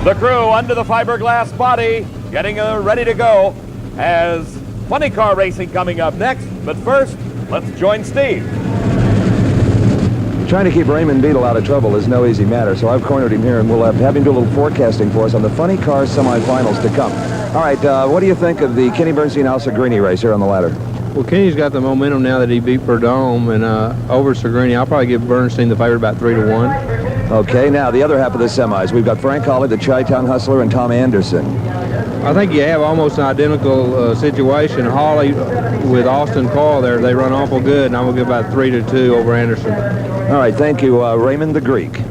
The crew under the fiberglass body getting ready to go as funny car racing coming up next. But first, let's join Steve. Trying to keep Raymond Beadle out of trouble is no easy matter, so I've cornered him here, and we'll have him do a little forecasting for us on the funny car semifinals to come. All right, what do you think of the Kenny Bernstein Al Sigrini race here on the ladder? Well, Kenny's got the momentum now that he beat Perdome, and over Sigrini, I'll probably give Bernstein the favorite about 3-1. Okay, now the other half of the semis. We've got Frank Hawley, the Chi-Town Hustler, and Tom Anderson. I think you have almost an identical situation. Hawley with Austin Coyle there, they run awful good, and I'm going to give about 3-2 over Anderson. All right, thank you, Raymond the Greek.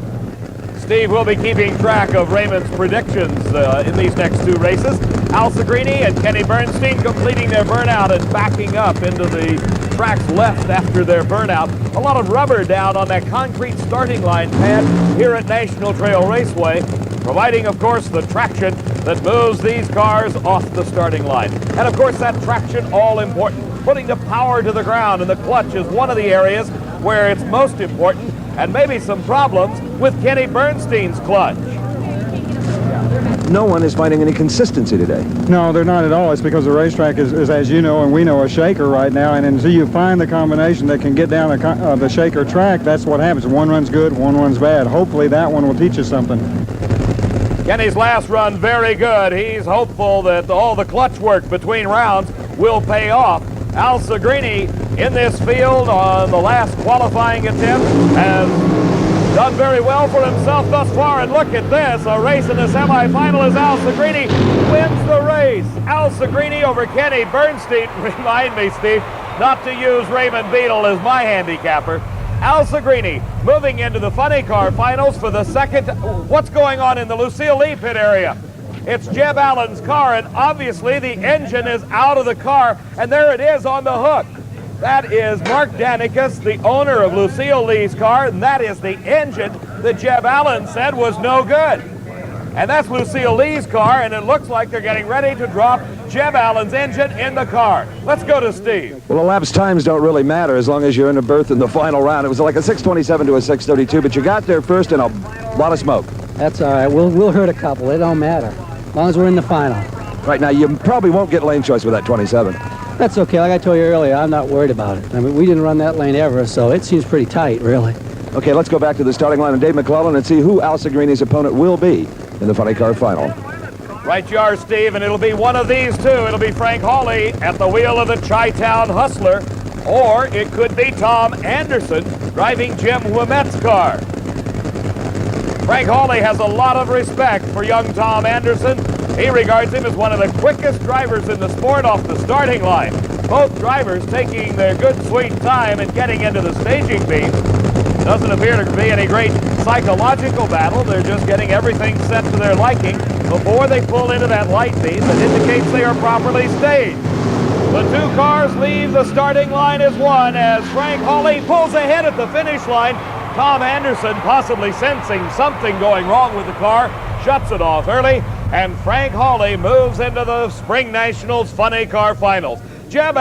Steve will be keeping track of Raymond's predictions in these next two races. Al Sigrini and Kenny Bernstein completing their burnout and backing up into the tracks left after their burnout. A lot of rubber down on that concrete starting line pad here at National Trail Raceway, providing, of course, the traction that moves these cars off the starting line. And, of course, that traction all important. Putting the power to the ground, and the clutch is one of the areas where it's most important, and maybe some problems with Kenny Bernstein's clutch. No one is finding any consistency today. No, they're not at all. It's because the racetrack is, as you know and we know, a shaker right now, and until you find the combination that can get down the shaker track, that's what happens. One runs good, one runs bad. Hopefully that one will teach us something. Kenny's last run very good. He's hopeful that all the clutch work between rounds will pay off. Al Sigrini in this field on the last qualifying attempt has done very well for himself thus far, and look at this, a race in the semifinal as Al Sigrini wins the race. Al Sigrini over Kenny Bernstein. Remind me, Steve, not to use Raymond Beadle as my handicapper. Al Sigrini moving into the funny car finals for the second. What's going on in the Lucille Lee pit area? It's Jeb Allen's car, and obviously the engine is out of the car, and there it is on the hook. That is Mark Danicus, the owner of Lucille Lee's car, and that is the engine that Jeb Allen said was no good. And that's Lucille Lee's car, and it looks like they're getting ready to drop Jeb Allen's engine in the car. Let's go to Steve. Well, elapsed times don't really matter as long as you're in a berth in the final round. It was like a 6:27 to a 6:32, but you got there first in a lot of smoke. That's all right. We'll hurt a couple. It don't matter, as long as we're in the final. Right, now you probably won't get lane choice with that 27. That's okay. Like I told you earlier, I'm not worried about it. I mean, we didn't run that lane ever, so it seems pretty tight, really. Okay, let's go back to the starting line of Dave McClellan and see who Al Sigrini's opponent will be in the funny car final. Right you are, Steve, and it'll be one of these two. It'll be Frank Hawley at the wheel of the Chi-Town Hustler, or it could be Tom Anderson driving Jim Ouimet's car. Frank Hawley has a lot of respect for young Tom Anderson. He regards him as one of the quickest drivers in the sport off the starting line. Both drivers taking their good sweet time and getting into the staging beam. Doesn't appear to be any great psychological battle. They're just getting everything set to their liking before they pull into that light beam that indicates they are properly staged. The two cars leave the starting line as one as Frank Hawley pulls ahead at the finish line. Tom Anderson, possibly sensing something going wrong with the car, shuts it off early, and Frank Hawley moves into the Spring Nationals Funny Car Finals. Jeb